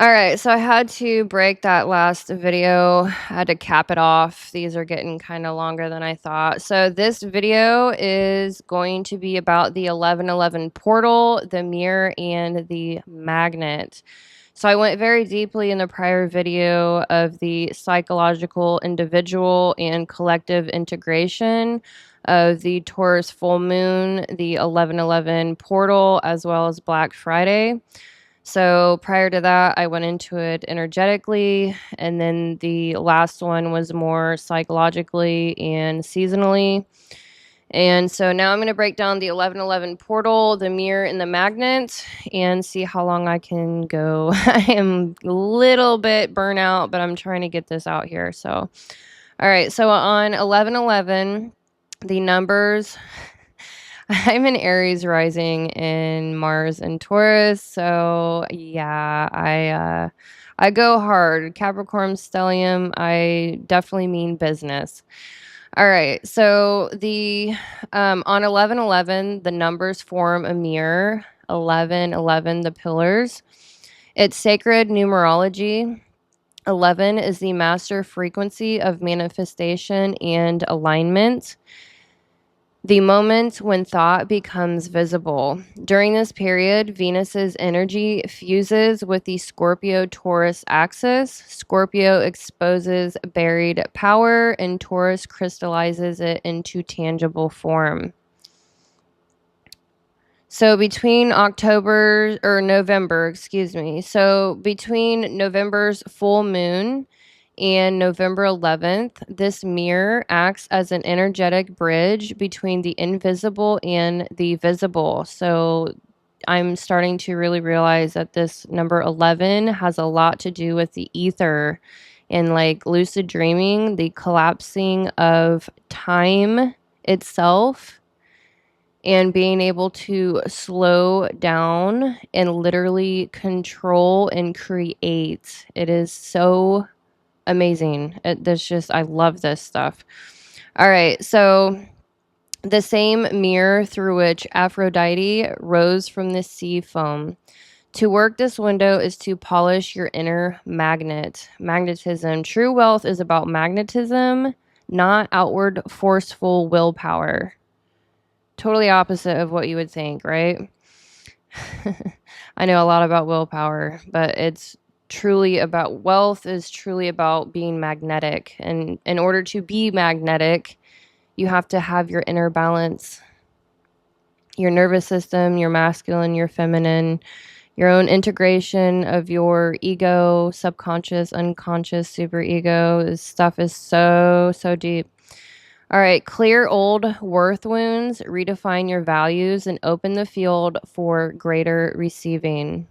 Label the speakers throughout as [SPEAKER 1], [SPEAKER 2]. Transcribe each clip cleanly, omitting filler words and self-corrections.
[SPEAKER 1] All right, so I had to break that last video. I had to cap it off. These are getting kind of longer than I thought. So this video is going to be about the 1111 portal, the mirror, and the magnet. So I went very deeply in the prior video of the psychological, individual, and collective integration of the Taurus Full Moon, the 1111 portal, as well as Black Friday. So prior to that, I went into it energetically, and then the last one was more psychologically and seasonally. And so now I'm going to break down the 1111 portal, the mirror, and the magnet, and see how long I can go. I am a little bit burnout, but I'm trying to get this out here. So, all right. So on 1111, the numbers. I'm in Aries rising in Mars and Taurus, so yeah, I go hard. Capricorn stellium, I definitely mean business. All right, so the on 1111, the numbers form a mirror. 1111, the pillars. It's sacred numerology. 11 is the master frequency of manifestation and alignment. The moment when thought becomes visible. During this period, Venus's energy fuses with the Scorpio-Taurus axis. Scorpio exposes buried power, and Taurus crystallizes it into tangible form. So between November, so between November's full moon and November 11th, this mirror acts as an energetic bridge between the invisible and the visible. So I'm starting to really realize that this number 11 has a lot to do with the ether and like lucid dreaming, the collapsing of time itself, and being able to slow down and literally control and create. It is so amazing. I love this stuff. All right, so the same mirror through which Aphrodite rose from the sea foam. To work this window is to polish your inner magnetism. True wealth is about magnetism, not outward forceful willpower. Totally opposite of what you would think, right? I know a lot about willpower, but it's truly about wealth is truly about being magnetic. And in order to be magnetic, you have to have your inner balance, your nervous system, your masculine, your feminine, your own integration of your ego, subconscious, unconscious, superego. This stuff is so, so deep. All right, clear old worth wounds, redefine your values, and open the field for greater receiving.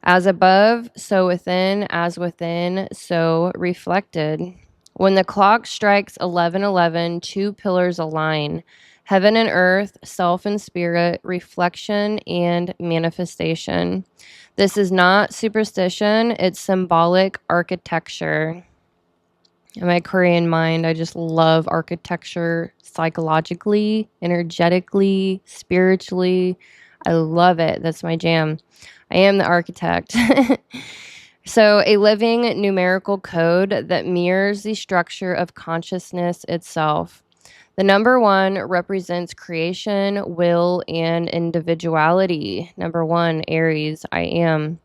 [SPEAKER 1] As above, so within, as within, so reflected. When the clock strikes 11:11, two pillars align: heaven and earth, self and spirit, reflection and manifestation. This is not superstition, it's symbolic architecture. In my Korean mind, I just love architecture psychologically, energetically, spiritually. I love it. That's my jam. I am the architect. So, a living numerical code that mirrors the structure of consciousness itself. The number 1 represents creation, will, and individuality. Number 1, Aries, I am.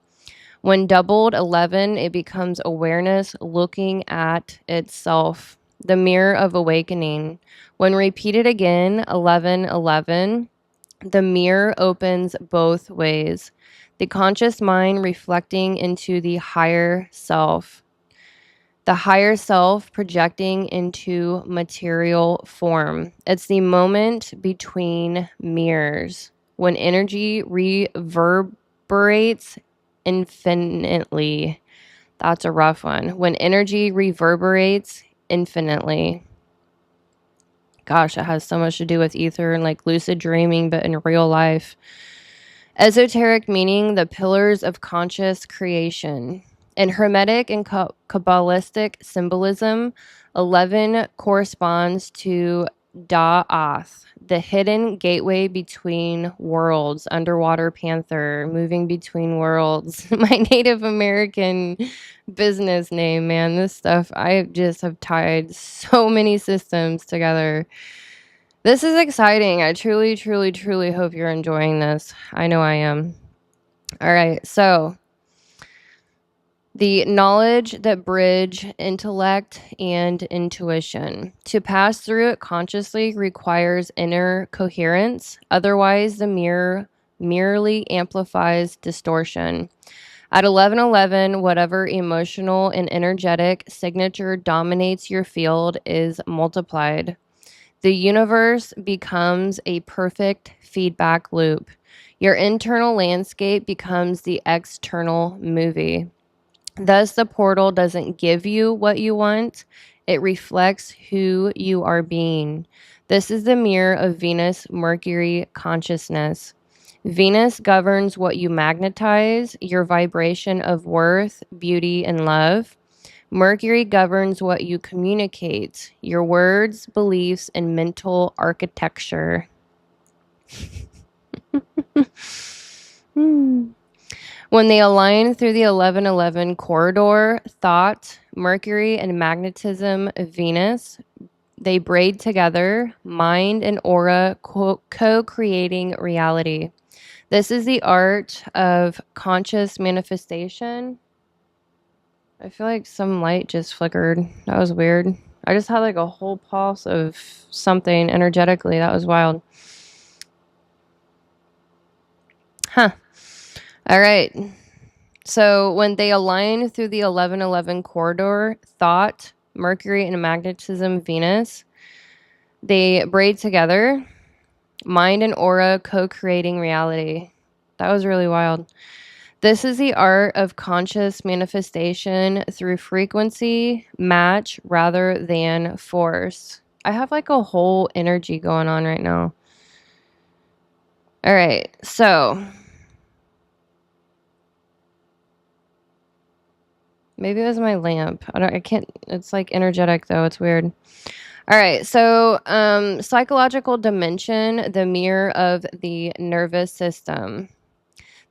[SPEAKER 1] When doubled 11, it becomes awareness looking at itself, the mirror of awakening. When repeated again, 11:11, the mirror opens both ways. The conscious mind reflecting into the higher self. The higher self projecting into material form. It's the moment between mirrors when energy reverberates infinitely. That's a rough one. When energy reverberates infinitely. Gosh, it has so much to do with ether and like lucid dreaming, but in real life. Esoteric meaning, the pillars of conscious creation. In Hermetic and Kabbalistic symbolism, 11 corresponds to Da'ath, the hidden gateway between worlds, underwater panther, moving between worlds. My Native American business name, man. This stuff, I just have tied so many systems together. This is exciting. I truly, truly, truly hope you're enjoying this. I know I am. All right, so the knowledge that bridge intellect and intuition. To pass through it consciously requires inner coherence. Otherwise, the mirror merely amplifies distortion. At 1111, whatever emotional and energetic signature dominates your field is multiplied. The universe becomes a perfect feedback loop. Your internal landscape becomes the external movie. Thus, the portal doesn't give you what you want, it reflects who you are being. This is the mirror of Venus Mercury consciousness. Venus governs what you magnetize, your vibration of worth, beauty, and love. Mercury governs what you communicate, your words, beliefs, and mental architecture. When they align through the 1111 corridor, thought, Mercury, and magnetism, Venus, they braid together, mind and aura co-creating reality. This is the art of conscious manifestation. I feel like some light just flickered. That was weird. I just had like a whole pulse of something energetically. That was wild. Huh. All right. So when they align through the 1111 corridor, thought, Mercury, and magnetism, Venus, they braid together, mind and aura co-creating reality. That was really wild. This is the art of conscious manifestation through frequency, match rather than force. I have like a whole energy going on right now. All right, so maybe it was my lamp. I can't, it's like energetic though. It's weird. All right. So, psychological dimension, the mirror of the nervous system.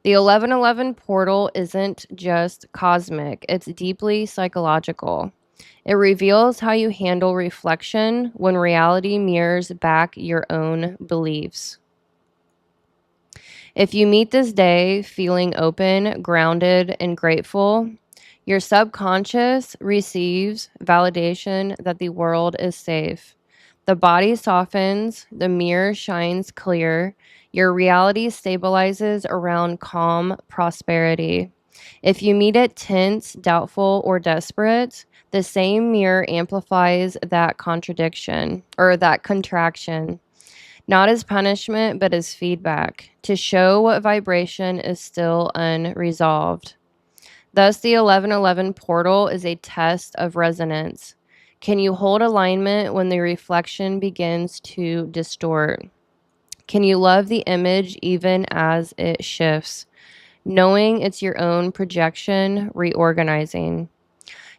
[SPEAKER 1] The 1111 portal isn't just cosmic, it's deeply psychological. It reveals how you handle reflection when reality mirrors back your own beliefs. If you meet this day feeling open, grounded, and grateful, your subconscious receives validation that the world is safe. The body softens, the mirror shines clear, your reality stabilizes around calm prosperity. If you meet it tense, doubtful, or desperate, the same mirror amplifies that contradiction or that contraction, not as punishment, but as feedback to show what vibration is still unresolved. Thus, the 1111 portal is a test of resonance. Can you hold alignment when the reflection begins to distort? Can you love the image even as it shifts? Knowing it's your own projection reorganizing.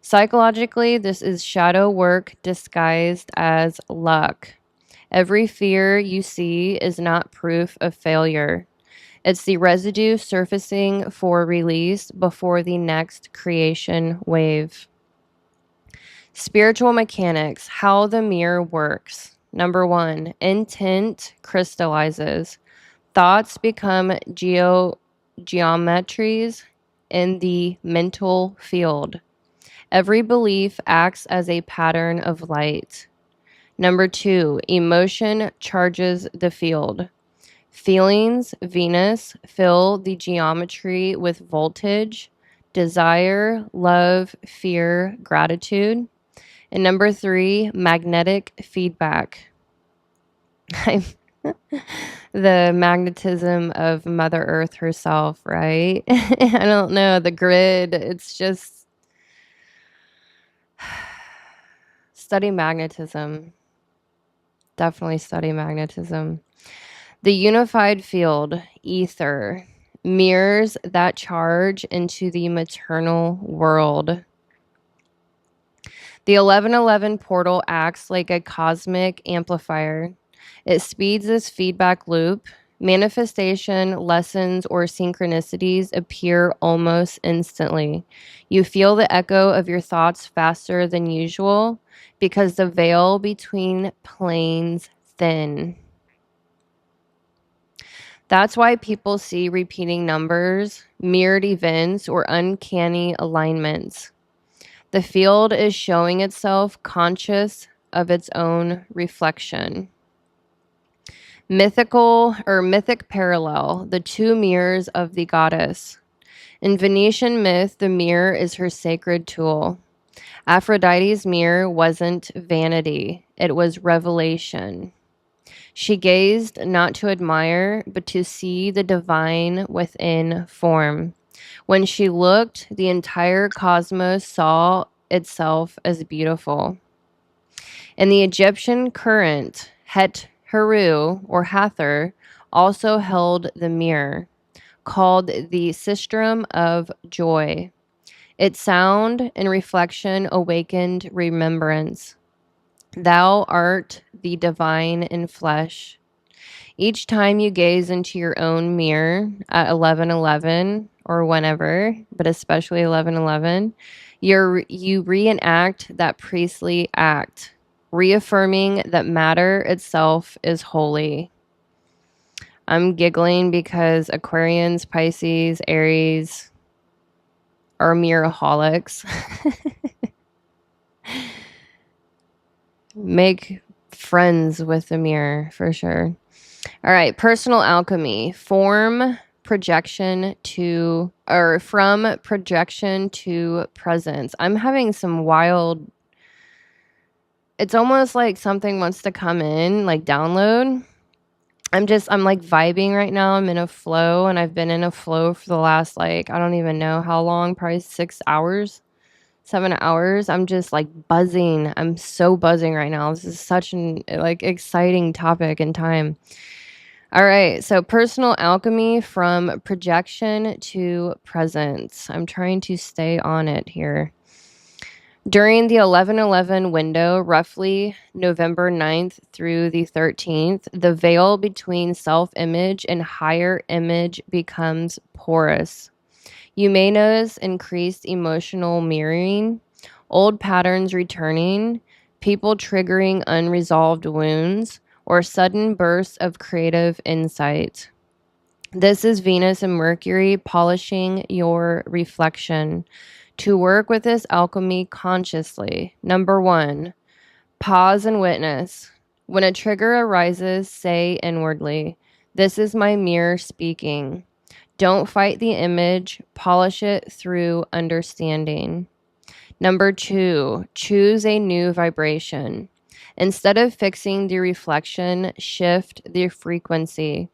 [SPEAKER 1] Psychologically, this is shadow work disguised as luck. Every fear you see is not proof of failure. It's the residue surfacing for release before the next creation wave. Spiritual mechanics, how the mirror works. Number 1, intent crystallizes. Thoughts become geometries in the mental field. Every belief acts as a pattern of light. Number 2, emotion charges the field. Feelings, Venus, fill the geometry with voltage, desire, love, fear, gratitude. And number 3, magnetic feedback. The magnetism of Mother Earth herself, right? I don't know, the grid, it's just study magnetism. Definitely study magnetism. The unified field, ether, mirrors that charge into the maternal world. The 1111 portal acts like a cosmic amplifier. It speeds this feedback loop. Manifestation, lessons, or synchronicities appear almost instantly. You feel the echo of your thoughts faster than usual because the veil between planes thin. That's why people see repeating numbers, mirrored events, or uncanny alignments. The field is showing itself conscious of its own reflection. Mythic parallel, the two mirrors of the goddess. In Venetian myth, the mirror is her sacred tool. Aphrodite's mirror wasn't vanity, it was revelation. She gazed not to admire, but to see the divine within form. When she looked, the entire cosmos saw itself as beautiful. In the Egyptian current, Het Heru or Hathor also held the mirror, called the sistrum of joy. Its sound and reflection awakened remembrance. Thou art the divine in flesh. Each time you gaze into your own mirror at 11:11 or whenever, but especially 11:11, you reenact that priestly act, reaffirming that matter itself is holy. I'm giggling because Aquarians, Pisces, Aries are mirroraholics. Make friends with the mirror for sure. All right, personal alchemy, from projection to presence. I'm having some wild, it's almost like something wants to come in, like download. I'm like vibing right now. I'm in a flow, and I've been in a flow for the last, like, I don't even know how long, probably 6 hours, 7 hours. I'm just like buzzing. I'm so buzzing right now. This is such an like exciting topic and time. All right, so personal alchemy, from projection to presence. I'm trying to stay on it here. During the 11:11 window, roughly November 9th through the 13th, the veil between self-image and higher image becomes porous. You may notice increased emotional mirroring, old patterns returning, people triggering unresolved wounds, or sudden bursts of creative insight. This is Venus and Mercury polishing your reflection. To work with this alchemy consciously, number 1, pause and witness. When a trigger arises, say inwardly, "This is my mirror speaking." Don't fight the image, polish it through understanding. Number 2, choose a new vibration. Instead of fixing the reflection, shift the frequency.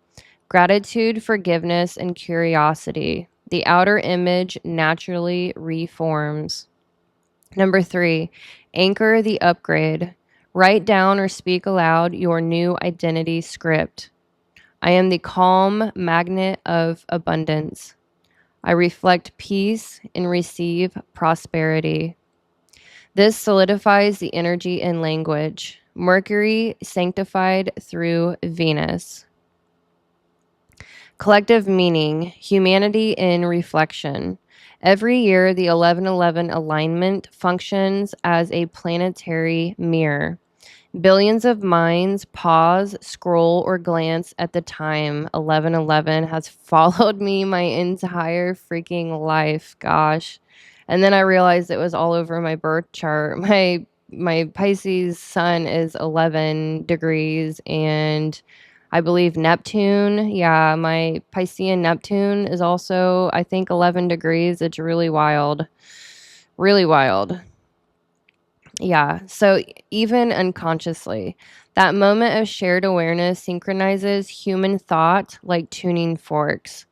[SPEAKER 1] Gratitude, forgiveness, and curiosity. The outer image naturally reforms. Number 3, anchor the upgrade. Write down or speak aloud your new identity script. I am the calm magnet of abundance. I reflect peace and receive prosperity. This solidifies the energy and language. Mercury sanctified through Venus. Collective meaning, humanity in reflection. Every year, the 11:11 alignment functions as a planetary mirror. Billions of minds pause, scroll, or glance at the time. 11:11 has followed me my entire freaking life. Gosh. And then I realized it was all over my birth chart. My Pisces sun is 11 degrees, and I believe Neptune, yeah, my Piscean Neptune is also, I think, 11 degrees. It's really wild. Really wild. Yeah. So even unconsciously, that moment of shared awareness synchronizes human thought like tuning forks.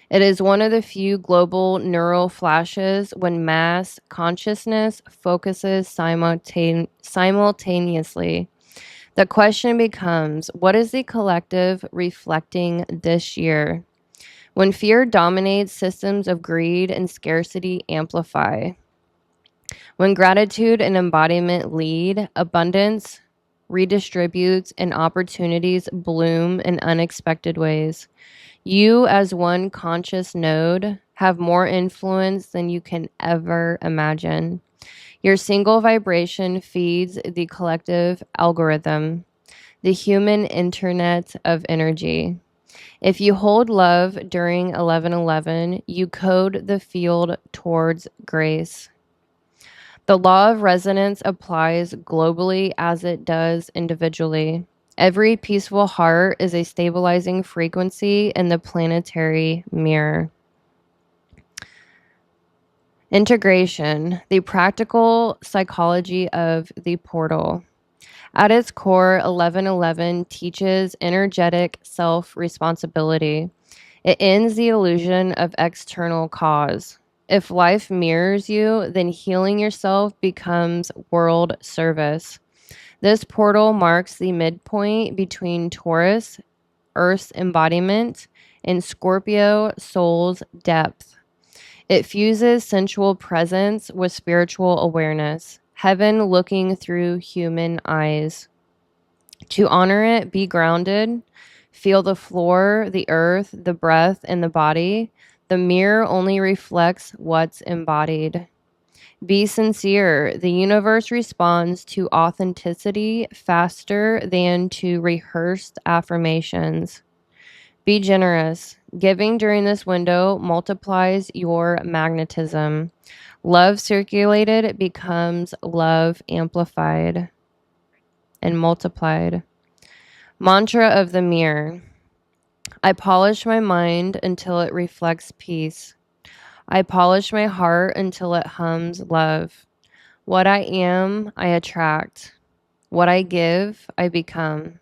[SPEAKER 1] It is one of the few global neural flashes when mass consciousness focuses simultaneously. The question becomes, what is the collective reflecting this year? When fear dominates, systems of greed and scarcity amplify. When gratitude and embodiment lead, abundance redistributes and opportunities bloom in unexpected ways. You, as one conscious node, have more influence than you can ever imagine. Your single vibration feeds the collective algorithm, the human internet of energy. If you hold love during 1111, you code the field towards grace. The law of resonance applies globally as it does individually. Every peaceful heart is a stabilizing frequency in the planetary mirror. Integration, the practical psychology of the portal. At its core, 1111 teaches energetic self responsibility. It ends the illusion of external cause. If life mirrors you, then healing yourself becomes world service. This portal marks the midpoint between Taurus, Earth's embodiment, and Scorpio, soul's depth. It fuses sensual presence with spiritual awareness, heaven looking through human eyes. To honor it, be grounded, feel the floor, the earth, the breath, and the body. The mirror only reflects what's embodied. Be sincere. The universe responds to authenticity faster than to rehearsed affirmations. Be generous. Giving during this window multiplies your magnetism. Love circulated becomes love amplified and multiplied. Mantra of the mirror. I polish my mind until it reflects peace. I polish my heart until it hums love. What I am, I attract. What I give, I become.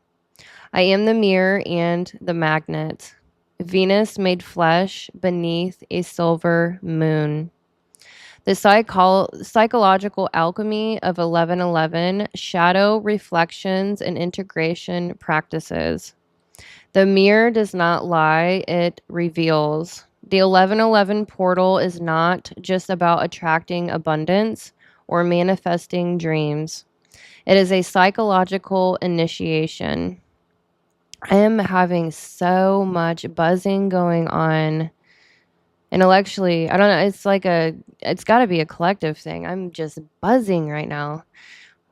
[SPEAKER 1] I am the mirror and the magnet. Venus made flesh beneath a silver moon. The psychological alchemy of 1111, shadow reflections and integration practices. The mirror does not lie, it reveals. The 1111 portal is not just about attracting abundance or manifesting dreams. It is a psychological initiation. I am having so much buzzing going on intellectually. I don't know. It's got to be a collective thing. I'm just buzzing right now.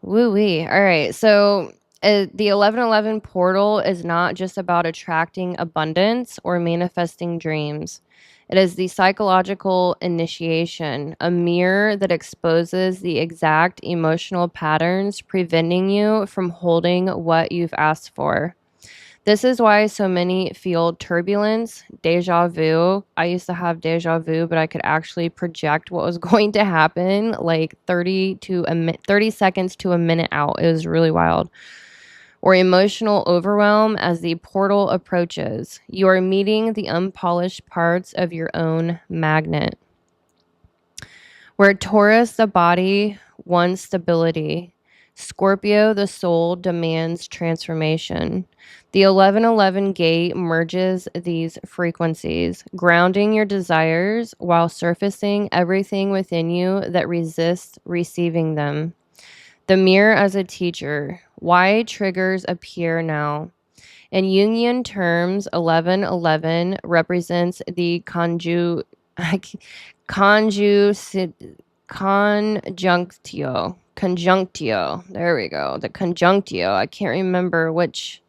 [SPEAKER 1] Woo wee. All right. So the 1111 portal is not just about attracting abundance or manifesting dreams. It is the psychological initiation, a mirror that exposes the exact emotional patterns preventing you from holding what you've asked for. This is why so many feel turbulence, deja vu. I used to have deja vu, but I could actually project what was going to happen like 30 seconds to a minute out. It was really wild. Or emotional overwhelm as the portal approaches. You are meeting the unpolished parts of your own magnet. Where Taurus, the body, wants stability. Scorpio, the soul, demands transformation. The 1111 gate merges these frequencies, grounding your desires while surfacing everything within you that resists receiving them. The mirror as a teacher. Why triggers appear now? In Jungian terms, 1111 represents the conjunctio. There we go. The conjunctio. I can't remember which.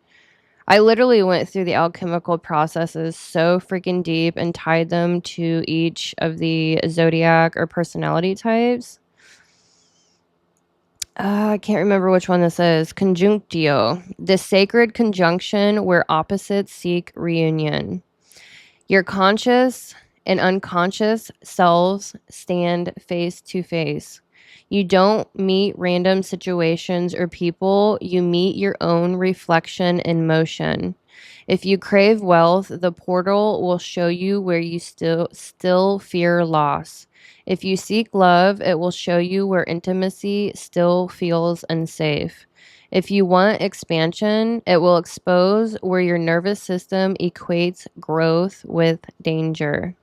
[SPEAKER 1] I literally went through the alchemical processes so freaking deep and tied them to each of the zodiac or personality types. I can't remember which one this is. Conjunctio. The sacred conjunction where opposites seek reunion. Your conscious and unconscious selves stand face to face. You don't meet random situations or people, you meet your own reflection in motion. If you crave wealth, the portal will show you where you still fear loss. If you seek love, it will show you where intimacy still feels unsafe. If you want expansion, it will expose where your nervous system equates growth with danger.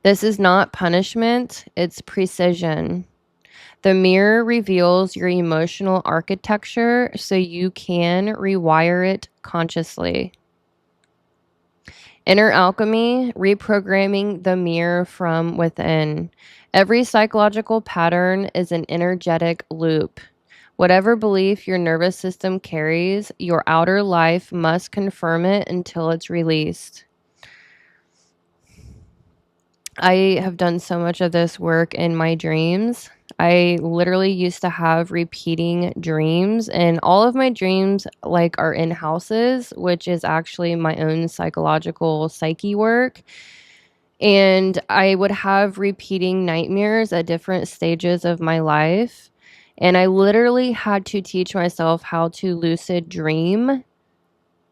[SPEAKER 1] This is not punishment, it's precision. The mirror reveals your emotional architecture so you can rewire it consciously. Inner alchemy, reprogramming the mirror from within. Every psychological pattern is an energetic loop. Whatever belief your nervous system carries, your outer life must confirm it until it's released. I have done so much of this work in my dreams. I literally used to have repeating dreams, and all of my dreams like are in houses, which is actually my own psychological psyche work. And I would have repeating nightmares at different stages of my life. And I literally had to teach myself how to lucid dream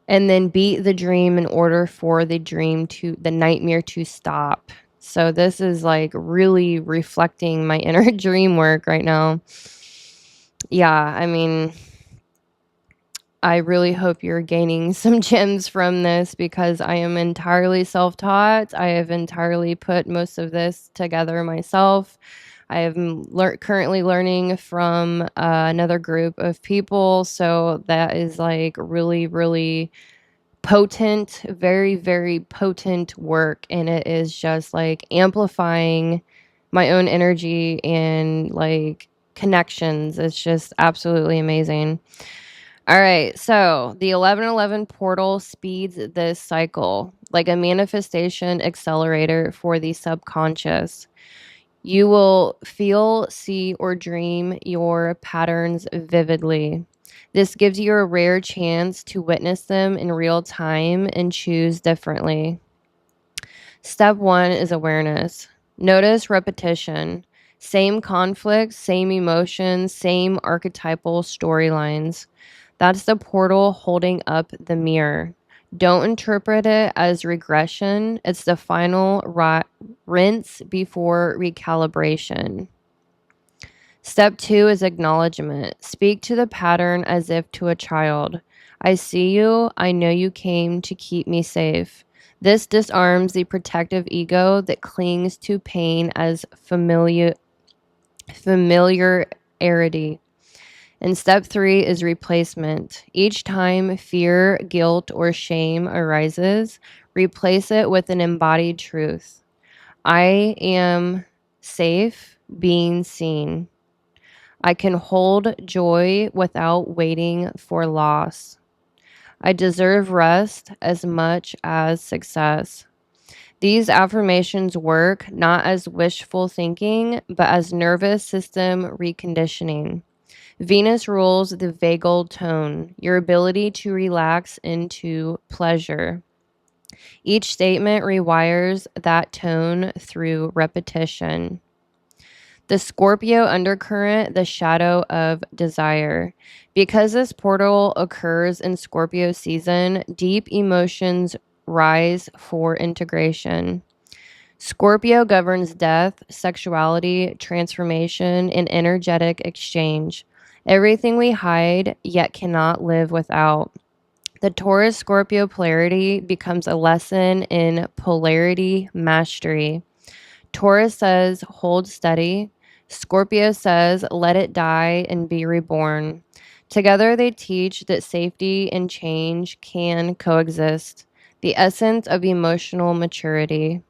[SPEAKER 1] and then beat the dream in order for the nightmare to stop. So this is like really reflecting my inner dream work right now. Yeah, I mean, I really hope you're gaining some gems from this because I am entirely self-taught. I have entirely put most of this together myself. I am currently learning from another group of people. So that is like really, really potent, very, very potent work. And it is just like amplifying my own energy and like connections. It's just absolutely amazing. All right, so the 1111 portal speeds this cycle like a manifestation accelerator for the subconscious. You will feel, see, or dream your patterns vividly. This gives you a rare chance to witness them in real time and choose differently. Step 1 is awareness. Notice repetition. Same conflicts, same emotions, same archetypal storylines. That's the portal holding up the mirror. Don't interpret it as regression. It's the final rinse before recalibration. Step 2 is acknowledgement. Speak to the pattern as if to a child. I see you. I know you came to keep me safe. This disarms the protective ego that clings to pain as familiarity. And step 3 is replacement. Each time fear, guilt, or shame arises, replace it with an embodied truth. I am safe being seen. I can hold joy without waiting for loss. I deserve rest as much as success. These affirmations work not as wishful thinking, but as nervous system reconditioning. Venus rules the vagal tone, your ability to relax into pleasure. Each statement rewires that tone through repetition. The Scorpio undercurrent, the shadow of desire. Because this portal occurs in Scorpio season, deep emotions rise for integration. Scorpio governs death, sexuality, transformation, and energetic exchange. Everything we hide yet cannot live without. The Taurus Scorpio polarity becomes a lesson in polarity mastery. Taurus says, hold steady. Scorpio says, let it die and be reborn. Together, they teach that safety and change can coexist, the essence of emotional maturity.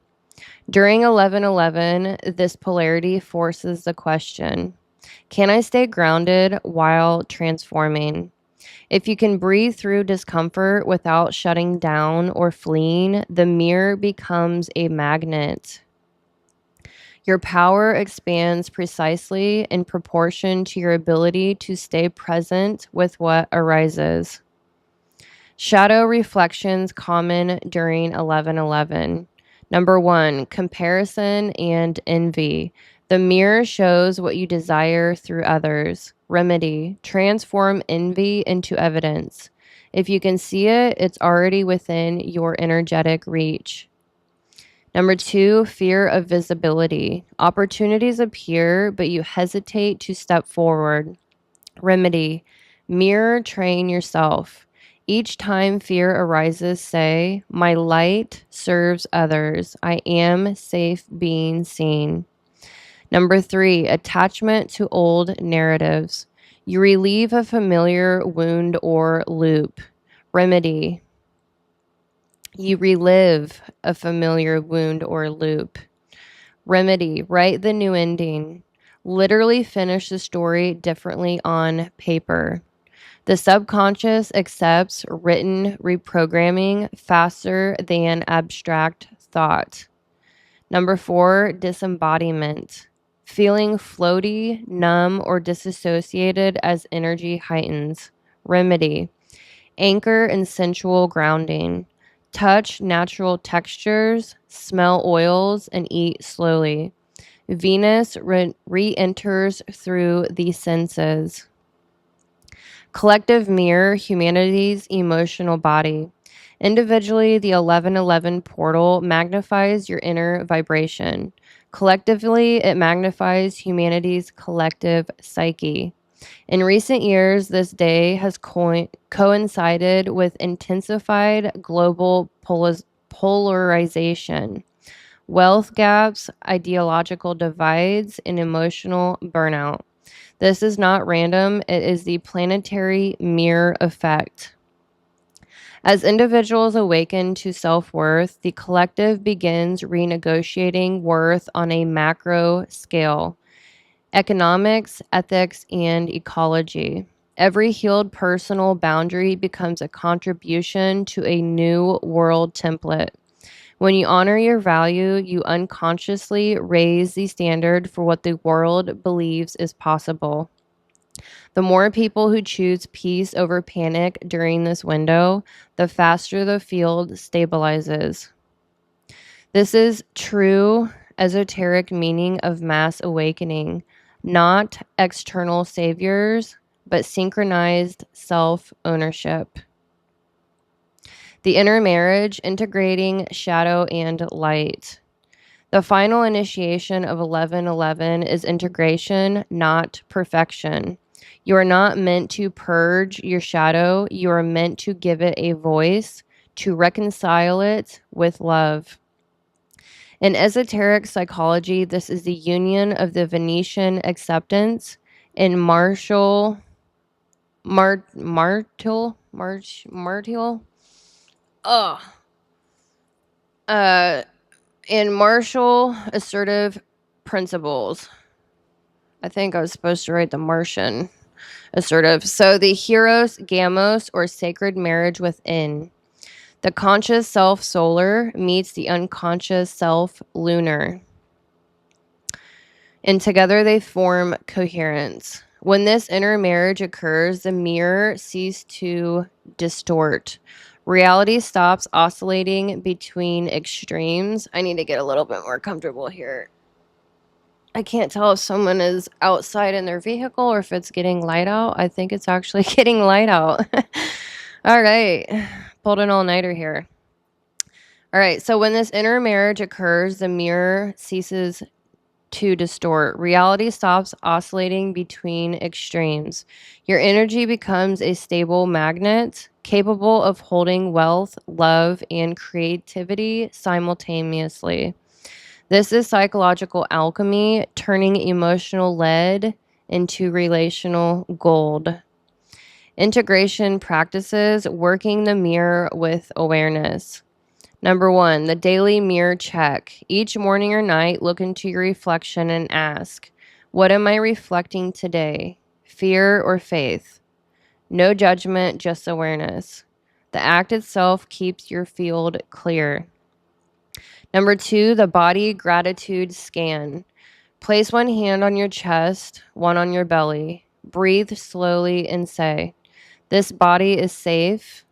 [SPEAKER 1] During 1111, this polarity forces the question, can I stay grounded while transforming? If you can breathe through discomfort without shutting down or fleeing, the mirror becomes a magnet. Your power expands precisely in proportion to your ability to stay present with what arises. Shadow reflections common during 1111. Number 1, comparison and envy. The mirror shows what you desire through others. Remedy, transform envy into evidence. If you can see it, it's already within your energetic reach. Number 2, fear of visibility. Opportunities appear, but you hesitate to step forward. Remedy, mirror train yourself. Each time fear arises, say, my light serves others. I am safe being seen. Number 3, attachment to old narratives. You relieve a familiar wound or loop. Remedy. You relive a familiar wound or loop. Remedy, write the new ending. Literally finish the story differently on paper. The subconscious accepts written reprogramming faster than abstract thought. Number 4, disembodiment. Feeling floaty, numb, or disassociated as energy heightens. Remedy. Anchor in sensual grounding. Touch natural textures, smell oils, and eat slowly. Venus re-enters through the senses. Collective mirror, humanity's emotional body. Individually, the 1111 portal magnifies your inner vibration. Collectively, it magnifies humanity's collective psyche. In recent years, this day has coincided with intensified global polarization, wealth gaps, ideological divides, and emotional burnout. This is not random, it is the planetary mirror effect. As individuals awaken to self-worth, the collective begins renegotiating worth on a macro scale. Economics, ethics, and ecology. Every healed personal boundary becomes a contribution to a new world template. When you honor your value, you unconsciously raise the standard for what the world believes is possible. The more people who choose peace over panic during this window, the faster the field stabilizes. This is true esoteric meaning of mass awakening, not external saviors, but synchronized self-ownership. The inner marriage, integrating shadow and light. The final initiation of 1111 is integration, not perfection. You are not meant to purge your shadow. You are meant to give it a voice, to reconcile it with love. In esoteric psychology, this is the union of the Venusian acceptance and martial in martial assertive principles. I think I was supposed to write the Martian assertive. So the Hieros Gamos, or sacred marriage within. The conscious self solar meets the unconscious self lunar, and together they form coherence. When this inner marriage occurs, the mirror ceases to distort. Reality stops oscillating between extremes. I need to get a little bit more comfortable here. I can't tell if someone is outside in their vehicle or if it's getting light out. I think it's actually getting light out. All right. Pulled an all-nighter here. All right. So when this inner marriage occurs, the mirror ceases to distort. Reality stops oscillating between extremes. Your energy becomes a stable magnet capable of holding wealth, love, and creativity simultaneously. This is psychological alchemy, turning emotional lead into relational gold. Integration practices, working the mirror with awareness. Number 1, the daily mirror check. Each morning or night, look into your reflection and ask, what am I reflecting today? Fear or faith? No judgment, just awareness. The act itself keeps your field clear. Number 2, the body gratitude scan. Place one hand on your chest, one on your belly. Breathe slowly and say, this body is safe.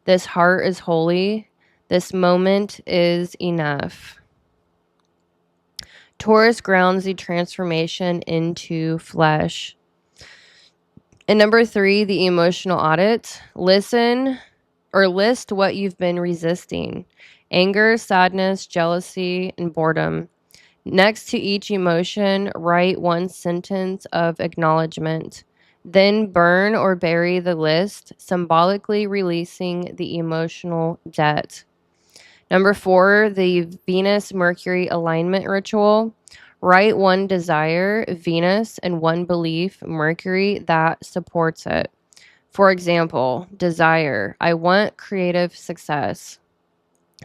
[SPEAKER 1] This heart is holy. This moment is enough. Taurus grounds the transformation into flesh. And number 3, the emotional audit. Listen or list what you've been resisting. Anger, sadness, jealousy, and boredom. Next to each emotion, write one sentence of acknowledgement. Then burn or bury the list, symbolically releasing the emotional debt. Number 4, the Venus-Mercury alignment ritual. Write one desire, Venus, and one belief, Mercury, that supports it. For example, desire, I want creative success.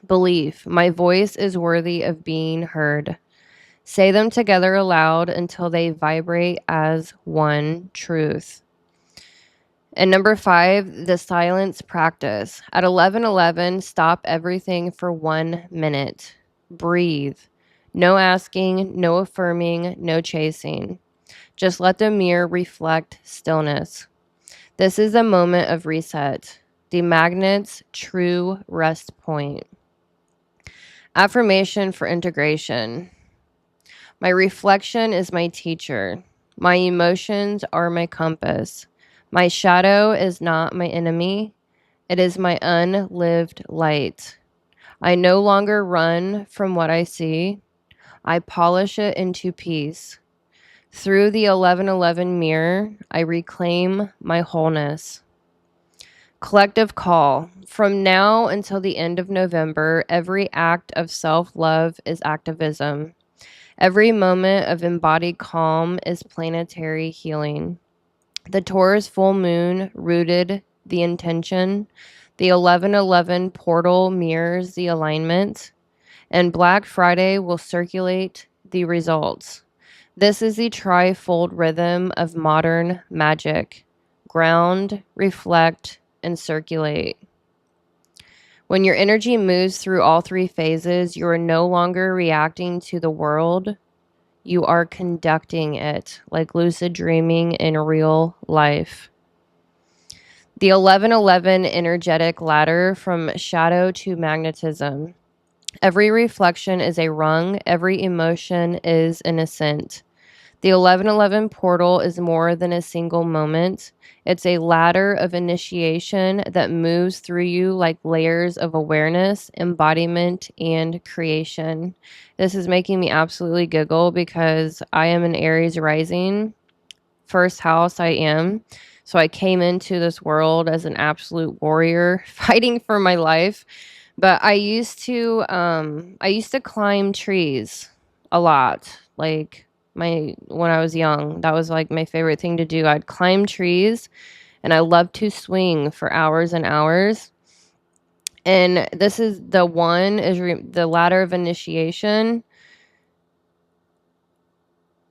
[SPEAKER 1] Belief, my voice is worthy of being heard. Say them together aloud until they vibrate as one truth. And number 5, the silence practice. At 11:11, stop everything for 1 minute. Breathe. No asking, no affirming, no chasing. Just let the mirror reflect stillness. This is a moment of reset, the magnet's true rest point. Affirmation for integration. My reflection is my teacher. My emotions are my compass. My shadow is not my enemy. It is my unlived light. I no longer run from what I see. I polish it into peace. Through the 11:11 mirror, I reclaim my wholeness. Collective call. From now until the end of November, every act of self-love is activism. Every moment of embodied calm is planetary healing. The Taurus full moon rooted the intention. The 11:11 portal mirrors the alignment. And Black Friday will circulate the results. This is the trifold rhythm of modern magic. Ground, reflect, and circulate. When your energy moves through all 3 phases, you are no longer reacting to the world. You are conducting it, like lucid dreaming in real life. The 11:11 energetic ladder from shadow to magnetism. Every reflection is a rung, every emotion is an ascent. The 11:11 portal is more than a single moment. It's a ladder of initiation that moves through you like layers of awareness, embodiment, and creation. This is making me absolutely giggle because I am an Aries rising. First house I am. So I came into this world as an absolute warrior fighting for my life. But I used to climb trees a lot. Like when I was young, that was like my favorite thing to do. I'd climb trees and I loved to swing for hours and hours. And this is the one is the ladder of initiation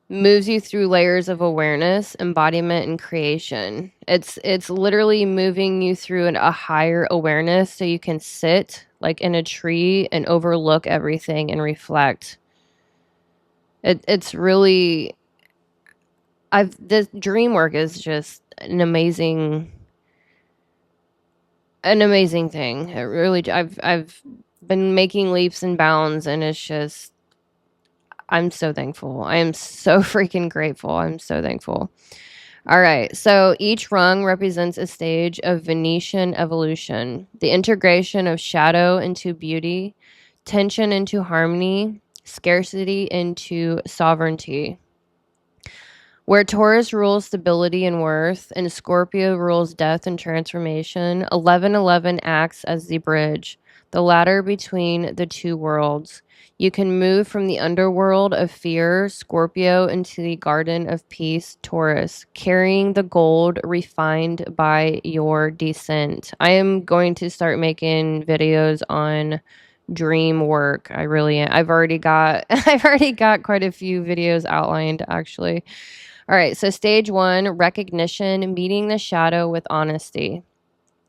[SPEAKER 1] moves you through layers of awareness, embodiment, and creation. It's literally moving you through a higher awareness so you can sit like in a tree and overlook everything and reflect. It's really this dream work is just an amazing thing. It really I've been making leaps and bounds and it's just I'm so thankful. I am so freaking grateful. I'm so thankful. All right. So each rung represents a stage of Venusian evolution, the integration of shadow into beauty, tension into harmony, scarcity into sovereignty. Where Taurus rules stability and worth, and Scorpio rules death and transformation, 11:11 acts as the bridge, the ladder between the two worlds. You can move from the underworld of fear, Scorpio, into the garden of peace, Taurus, carrying the gold refined by your descent. I am going to start making videos on dream work. I really am. I've already got quite a few videos outlined actually. All right, so stage 1, recognition, meeting the shadow with honesty.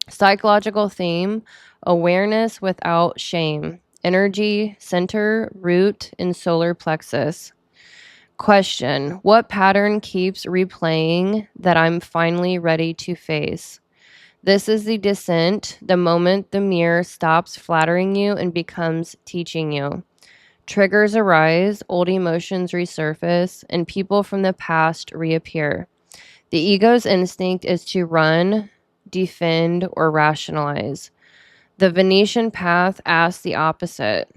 [SPEAKER 1] Psychological theme, awareness without shame. Energy, center, root, and solar plexus. Question, what pattern keeps replaying that I'm finally ready to face? This is the descent, the moment the mirror stops flattering you and becomes teaching you. Triggers arise, old emotions resurface, and people from the past reappear. The ego's instinct is to run, defend, or rationalize. The Venetian path asks the opposite.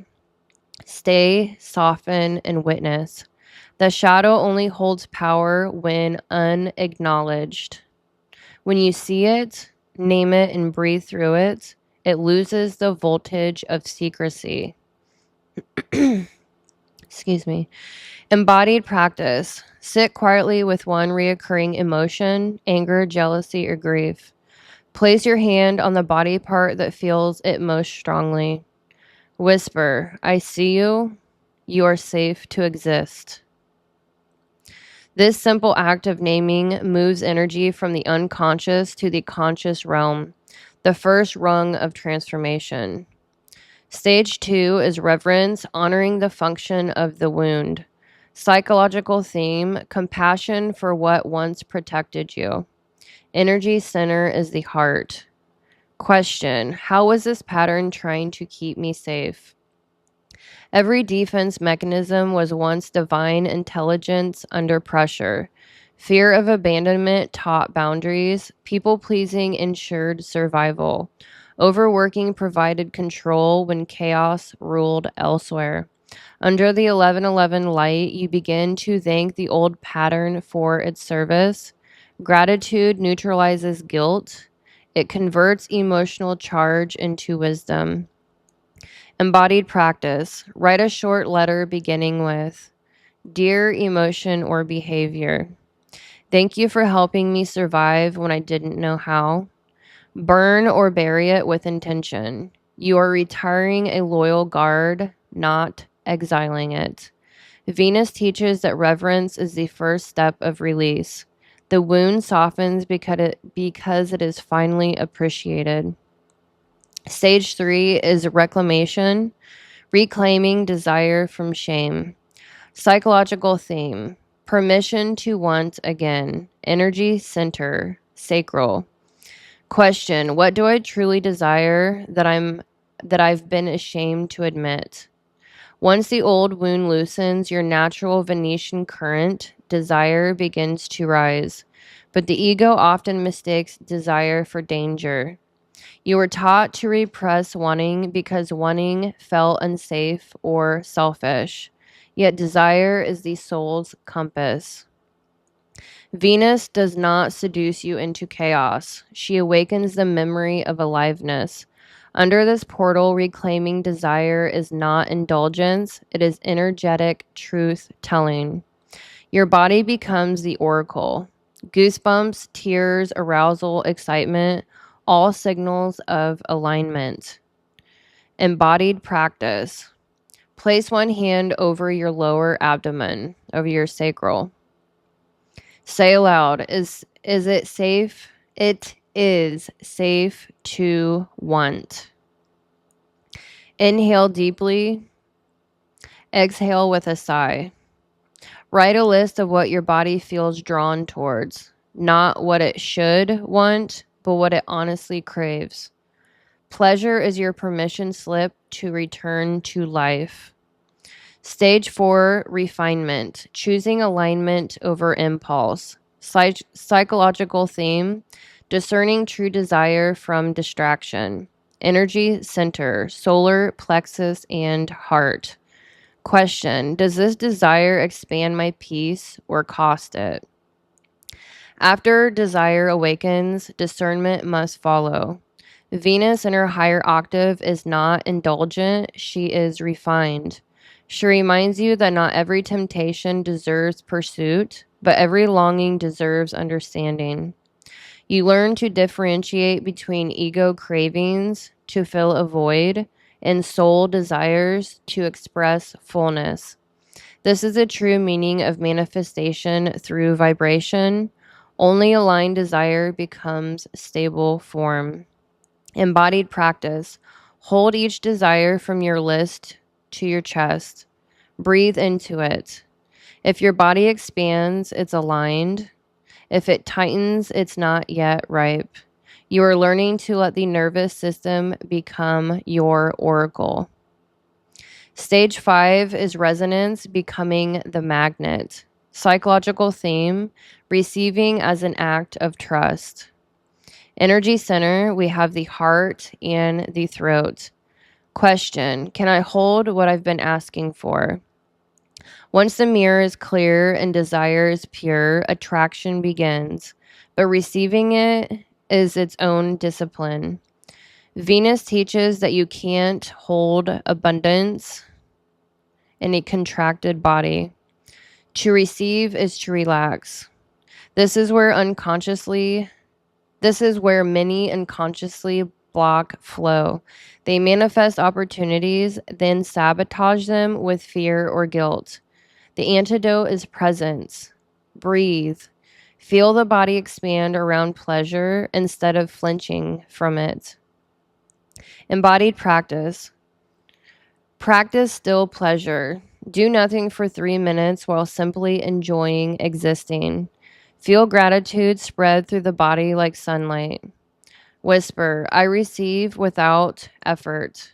[SPEAKER 1] Stay, soften, and witness. The shadow only holds power when unacknowledged. When you see it, name it, and breathe through it, it loses the voltage of secrecy. Excuse me. Embodied practice. Sit quietly with one reoccurring emotion, anger, jealousy, or grief. Place your hand on the body part that feels it most strongly. Whisper, I see you. You are safe to exist. This simple act of naming moves energy from the unconscious to the conscious realm, the first rung of transformation. Stage 2 is reverence, honoring the function of the wound. Psychological theme, compassion for what once protected you. Energy center is the heart. Question, how was this pattern trying to keep me safe? Every defense mechanism was once divine intelligence under pressure. Fear of abandonment taught boundaries. People-pleasing ensured survival. Overworking provided control when chaos ruled elsewhere. Under the 1111 light, you begin to thank the old pattern for its service. Gratitude neutralizes guilt. It converts emotional charge into wisdom. Embodied practice. Write a short letter beginning with, Dear emotion or behavior, thank you for helping me survive when I didn't know how. Burn or bury it with intention. You are retiring a loyal guard, not exiling it. Venus teaches that reverence is the first step of release. The wound softens because it is finally appreciated. Stage 3 is reclamation, reclaiming desire from shame. Psychological theme, permission to want again. Energy center, sacral. Question, what do I truly desire that I've been ashamed to admit? Once the old wound loosens, your natural Venusian current, desire begins to rise. But the ego often mistakes desire for danger. You were taught to repress wanting because wanting felt unsafe or selfish. Yet desire is the soul's compass. Venus does not seduce you into chaos. She awakens the memory of aliveness. Under this portal, reclaiming desire is not indulgence, it is energetic truth-telling. Your body becomes the oracle. Goosebumps, tears, arousal, excitement, all signals of alignment. Embodied practice. Place one hand over your lower abdomen, over your sacral. Say aloud, is it safe? It is safe to want. Inhale deeply. Exhale with a sigh. Write a list of what your body feels drawn towards, not what it should want, but what it honestly craves. Pleasure is your permission slip to return to life. Stage 4, refinement, choosing alignment over impulse. Psychological theme, discerning true desire from distraction. Energy center, solar plexus, and heart. Question, does this desire expand my peace or cost it? After desire awakens, discernment must follow. Venus in her higher octave is not indulgent, she is refined. She reminds you that not every temptation deserves pursuit, but every longing deserves understanding. You learn to differentiate between ego cravings to fill a void and soul desires to express fullness. This is the true meaning of manifestation through vibration. Only aligned desire becomes stable form. Embodied practice. Hold each desire from your list to your chest. Breathe into it. If your body expands, it's aligned. If it tightens, it's not yet ripe. You are learning to let the nervous system become your oracle. Stage 5 is resonance, becoming the magnet. Psychological theme, receiving as an act of trust. Energy center, we have the heart and the throat. Question, can I hold what I've been asking for? Once the mirror is clear and desire is pure, attraction begins. but receiving it is its own discipline. Venus teaches that you can't hold abundance in a contracted body. To receive is to relax. This is where many unconsciously block flow. They manifest opportunities, then sabotage them with fear or guilt. The antidote is presence. Breathe. Feel the body expand around pleasure instead of flinching from it. Embodied practice. Practice still pleasure. Do nothing for 3 minutes while simply enjoying existing. Feel gratitude spread through the body like sunlight. Whisper, I receive without effort.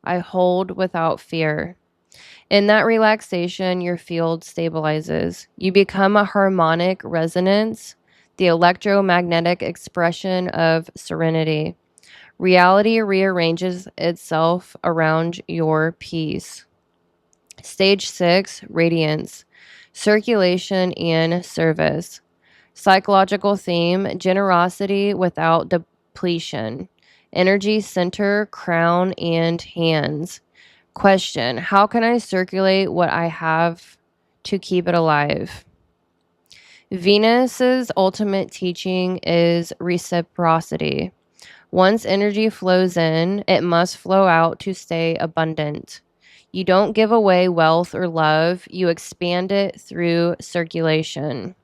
[SPEAKER 1] I hold without fear. In that relaxation, your field stabilizes. You become a harmonic resonance, the electromagnetic expression of serenity. Reality rearranges itself around your peace. Stage 6, radiance, circulation and service. Psychological theme, generosity without depletion. Energy center, crown, and hands. Question, how can I circulate what I have to keep it alive? Venus's ultimate teaching is reciprocity. Once energy flows in, it must flow out to stay abundant. You don't give away wealth or love, you expand it through circulation.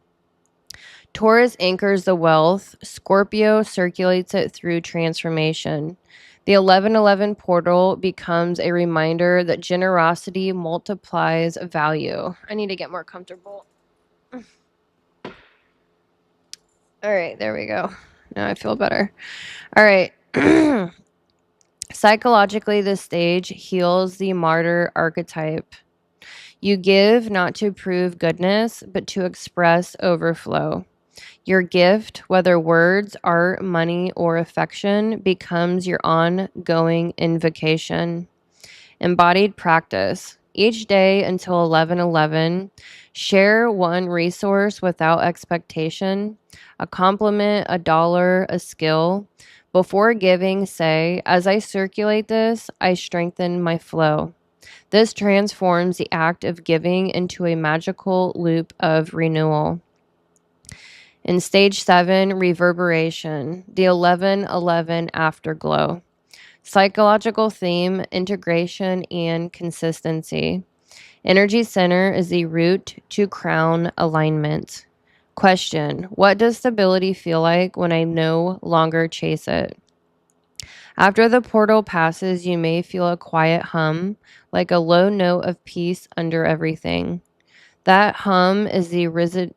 [SPEAKER 1] Taurus anchors the wealth, Scorpio circulates it through transformation. The 1111 portal becomes a reminder that generosity multiplies value. I need to get more comfortable. All right, there we go. Now I feel better. All right. Psychologically, this stage heals the martyr archetype. You give not to prove goodness, but to express overflow. Your gift, whether words, art, money, or affection, becomes your ongoing invocation. Embodied practice. Each day until 11:11, share one resource without expectation, a compliment, a dollar, a skill. Before giving, say, as I circulate this, I strengthen my flow. This transforms the act of giving into a magical loop of renewal. In stage 7, reverberation, the 11:11 afterglow. Psychological theme, integration and consistency. Energy center is the root to crown alignment. Question, what does stability feel like when I no longer chase it? After the portal passes, you may feel a quiet hum, like a low note of peace under everything. That hum is the residue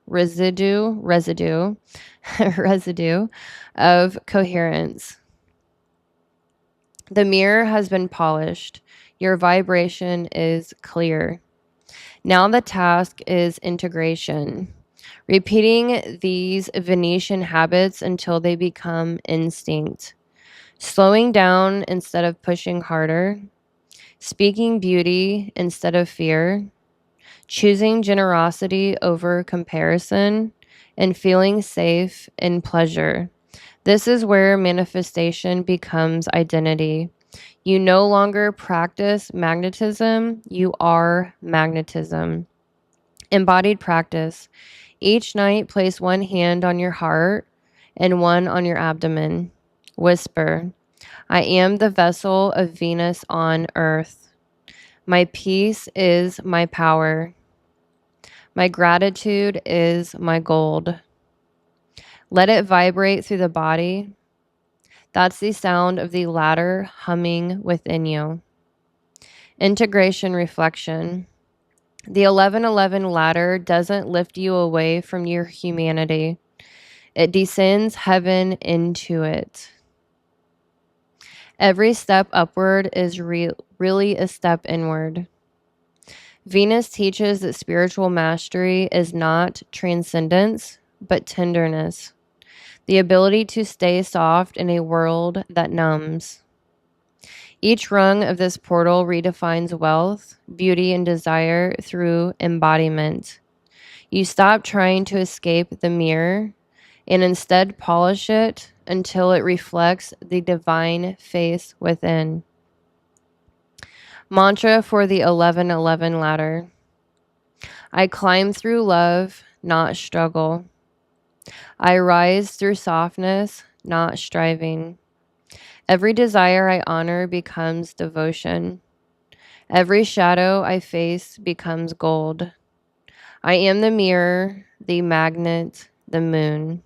[SPEAKER 1] residue of coherence. The mirror has been polished. Your vibration is clear. Now the task is integration. Repeating these Venusian habits until they become instinct. Slowing down instead of pushing harder. Speaking beauty instead of fear. Choosing generosity over comparison. And feeling safe in pleasure. This is where manifestation becomes identity. You no longer practice magnetism, you are magnetism. Embodied practice. Each night, place one hand on your heart and one on your abdomen. Whisper, I am the vessel of Venus on earth. My peace is my power. My gratitude is my gold. Let it vibrate through the body. That's the sound of the ladder humming within you. Integration reflection. The 11:11 ladder doesn't lift you away from your humanity. It descends heaven into it. Every step upward is really a step inward. Venus teaches that spiritual mastery is not transcendence, but tenderness. The ability to stay soft in a world that numbs. Each rung of this portal redefines wealth, beauty, and desire through embodiment. You stop trying to escape the mirror and instead polish it until it reflects the divine face within. Mantra for the 1111 ladder. I climb through love, not struggle. I rise through softness, not striving. Every desire I honor becomes devotion. Every shadow I face becomes gold. I am the mirror, the magnet, the moon.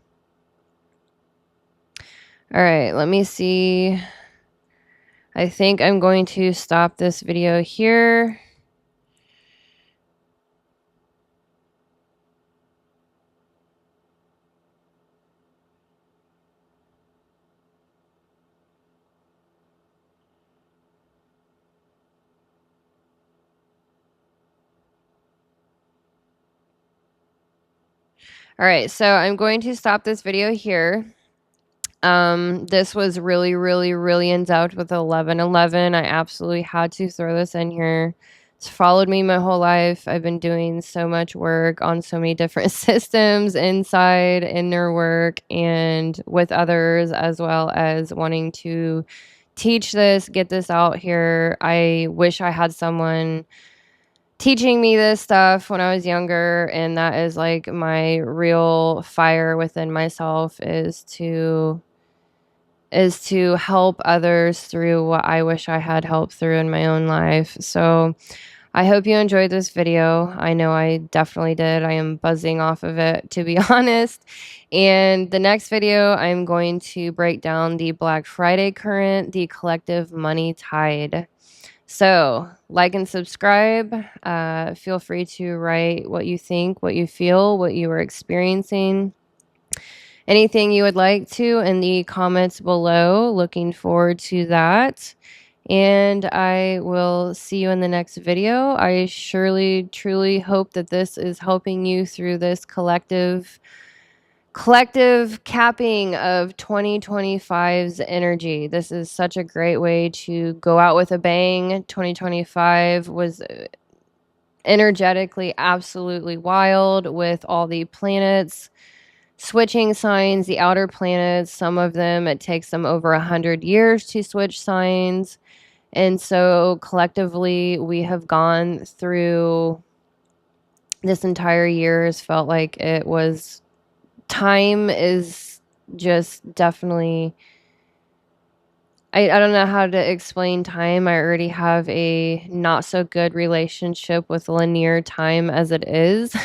[SPEAKER 1] All right, let me see. I think I'm going to stop this video here. All right, so I'm going to stop this video here. This was really, really, really in depth with 1111. I absolutely had to throw this in here. It's followed me my whole life. I've been doing so much work on so many different systems inside, inner work, and with others, as well as wanting to teach this, get this out here. I wish I had someone teaching me this stuff when I was younger, and that is like my real fire within myself is to help others through what I wish I had help through in my own life. So I hope you enjoyed this video. I know I definitely did. I am buzzing off of it, to be honest. And the next video, I'm going to break down the Black Friday current, the collective money tide. So like and subscribe. Feel free to write what you think, what you feel, what you are experiencing. Anything you would like to in the comments below. Looking forward to that. And I will see you in the next video. I surely, truly hope that this is helping you through this collective capping of 2025's energy. This is such a great way to go out with a bang. 2025 was energetically absolutely wild with all the planets switching signs, the outer planets. Some of them, it takes them over 100 years to switch signs. And so collectively, we have gone through this entire year. Has felt like it was time is just definitely, I don't know how to explain time. I already have a not so good relationship with linear time as it is.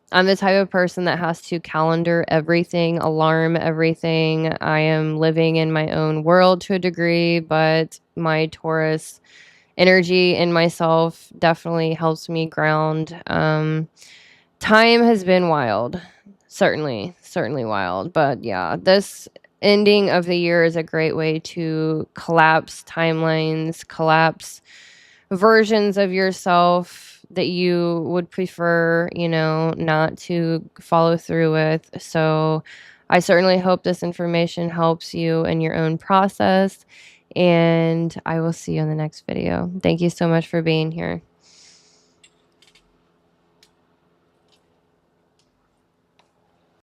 [SPEAKER 1] I'm the type of person that has to calendar everything, alarm everything. I am living in my own world to a degree, but my Taurus energy in myself definitely helps me ground. Time has been wild. Certainly wild. But yeah, this ending of the year is a great way to collapse timelines, collapse versions of yourself that you would prefer, not to follow through with. So I certainly hope this information helps you in your own process, and I will see you in the next video. Thank you so much for being here.